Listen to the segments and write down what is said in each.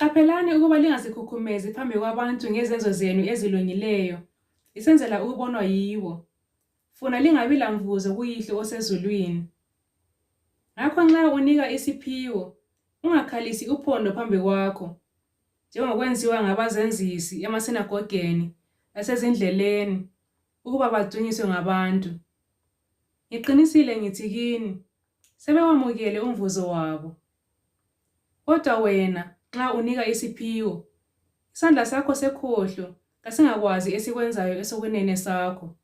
Qaphelani ukuba lingazikhukhumezi phambi kwabantu ngezenzo zenu ezilungileyo, lisenzela ukubonwa yiwo. Funa lingabi lamvuzo kuYihlo osezulwini. Ngakho nxa unika isiphiwo, ungakhalisi uphondo phambi kwakho, njengokwenziwa ngabazenzisi emasinagogeni lasezindleleni, ukuba badunyiswe ngabantu. Ngiqinisile ngithi kini, sebewamukele umvuzo wabo. Kodwa wena, nxa unika isiphiwo, isandla sakho sekhohlo kasingakwazi esikwenzayo esokunene sakho,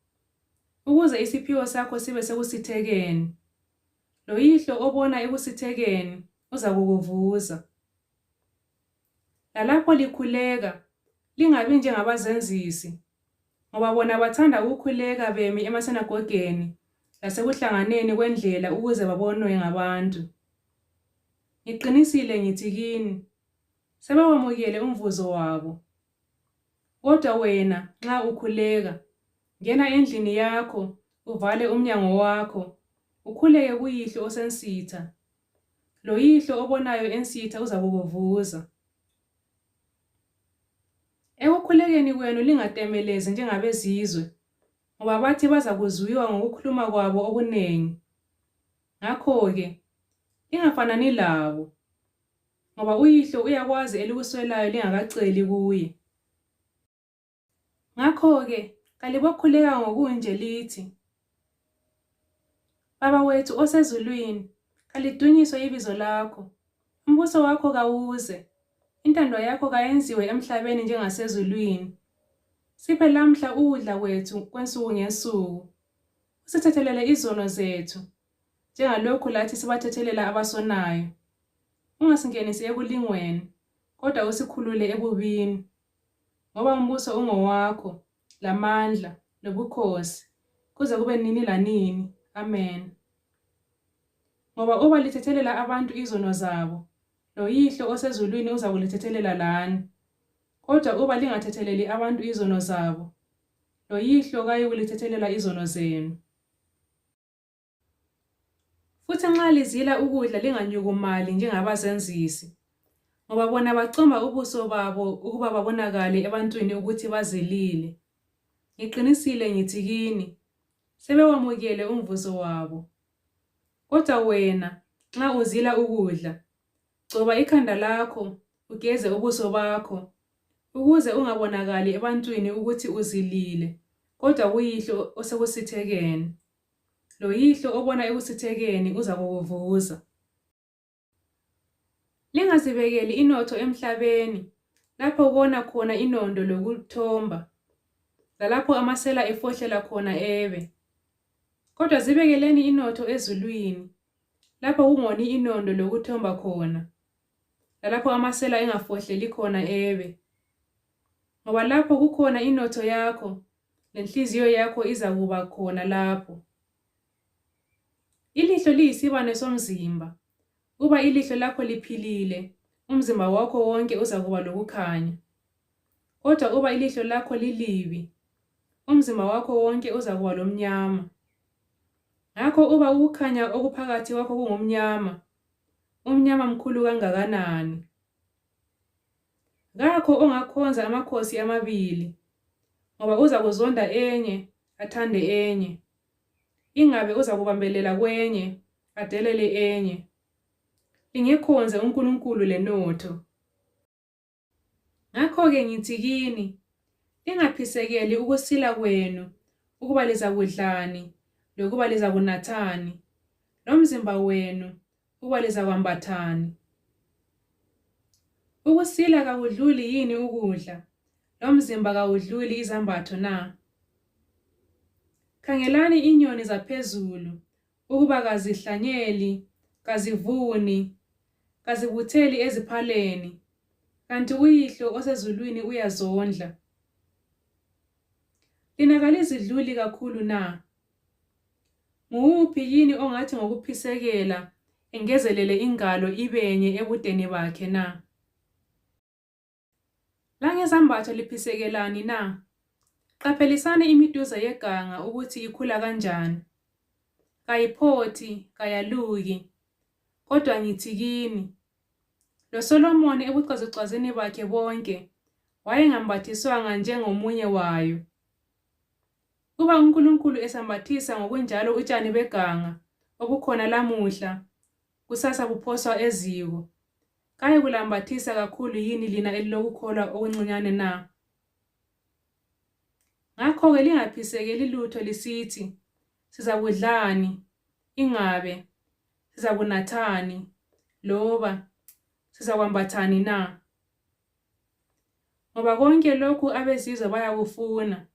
ukuze isiphiwo sakho sibe sekusithekeni. Lo Yihlo obona ekusithekeni uza kukuvuza. Lalapho likhuleka, lingabi njengabazenzisi, ngoba bona bathanda ukukhuleka bemi emasinagogeni lasekuhlanganeni kwendlela ukuze babonwe ngabantu. Ngiqinisile ngithi kini, sebewamukele umvuzo wabo. Kodwa wena, nxa ukhuleka, ngena endlini yakho, uvale umnyango wakho, ukhuleke kuYihlo osensitha. Lo Yihlo obonayo ensitha uza kukuvuza. Ekukhulekeni kwenu lingatemelezi njengabezizwe, ngoba bathi baza kuzwiwa ngokukhuluma kwabo okunengi. Ngakho-ke, lingafanani labo, ngoba uYihlo uyakwazi elikuswelayo lingakaceli kuye. Ngakho-ke, kalibokhuleka ngokunje lithi: Baba wethu osezulwini, kalidunyiswe ibizo lakho. Umbuso wakho kawuze. Intando yakho kayenziwe emhlabeni njengasezulwini. Siphe lamhla ukudla kwethu kwensuku ngensuku. Usithethelele izono zethu, njengalokhu lathi sibathethelela abasonayo. Ungasingenisi ekulingweni, kodwa usikhulule ebubini. Ngoba umbuso ungowakho, lamandla, lobukhosi, kuze kube nini lanini. Amen. Ngoba uba lithethelela abantu izono zabo, lo Yihlo osezulwini uza kulithethelela lani. Kodwa uba lingathetheleli abantu izono zabo, lo Yihlo kayikulithethelela izono zenu. Futhi nxa lizila ukudla linganyukumali njengabazenzisi, ngoba bona bacomba ubuso babo ukuba babonakale ebantwini ukuthi bazilile. Ngiqinisile ngithi kini, sebewamukele umvuzo wabo. Kodwa wena, nxa uzila ukudla, gcoba ikhanda lakho, ugeze ubuso bakho, ukuze ungabonakali ebantwini ukuthi uzilile, kodwa kuYihlo osekusithekeni. Lo Yihlo obona ekusithekeni uza kukuvuza. Lingazibekeli inotho emhlabeni, lapho kona khona inondo lokuthomba, lalapho amasela efohlela khona ebe. Kodwa zibekeleni inotho ezulwini, lapho kungoni inondo lokuthomba khona, lalapho amasela engafohleli khona ebe. Ngoba lapho kukhona inotho yakho, lenhliziyo yakho izakuba khona lapho. Ilihlo liyisibane somzimba. Uba ilihlo lakho liphilile, umzimba wakho wonke uzakuba lokukhanya. Kodwa uba ilihlo lakho lilibi, umzimba wakho wonke uzakuba lomnyama. Ngakho uba ukukhanya okuphakathi kwakho kungumnyama, umnyama mkhulu kangakanani. Kakho ongakhonza amakhosi amabili, ngoba uza kuzonda enye, athande enye. Ingabe uza kubambelela kwenye, adelele enye. Lingekhonze uNkulunkulu lenotho. Ngakho-ke ngithi kini, lingaphisekeli ukusila kwenu, ukuba lizakudlani, lokuba lizakunathani, lomzimba wenu, ukuba lizakwambathani. Ukusila kawudluli yini ukudla, lomzimba kawudluli izambatho na? Khangelani inyoni zaphezulu, ukuba kazihlanyeli, kazivuni, kazibutheli eziphaleni, kanti uYihlo osezulwini uyazondla. Lina kalizidluli kakhulu na? Nguphi yini ongathi ngokuphisekela engezelele ingalo ibenye ebudeni bakhe na? Langezambatho liphisekelani na? Qaphelisani imiduza yeganga ukuthi ikhula kanjani. Kayiphothi, kayaluki. Kodwa ngithi kini, Lo Solomoni ebucwazicwazini bakhe bonke wayengambathiswanga njengomunye wayo. Uba uNkulunkulu esambathisa ngokunjalo utshani beganga obukhona lamuhla, kusasa buphoswa eziko, kaye kulambathisa kakhulu yini lina elilokukholwa okuncinyane na? Ngakho-ke lingaphisekeli lutho lisithi, sizakudlani, ingabe sizakunathani, loba sizakwambathani na? Ngoba konke lokhu abezizwe bayakufuna,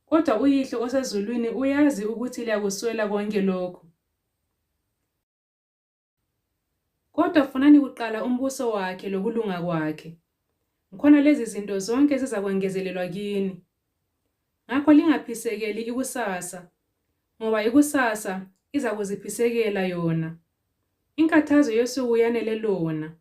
kodwa uYihlo osezulwini uyazi ukuthi liyakuswela konke lokhu. Kodwa funani kuqala umbuso wakhe lokulunga kwakhe, khona lezi zinto zonke zizakwengezelelwa kini. Ngakho lingaphisekeli ikusasa, ngoba ikusasa izakuziphisekela yona. Inkathazo yosuku yanele lona.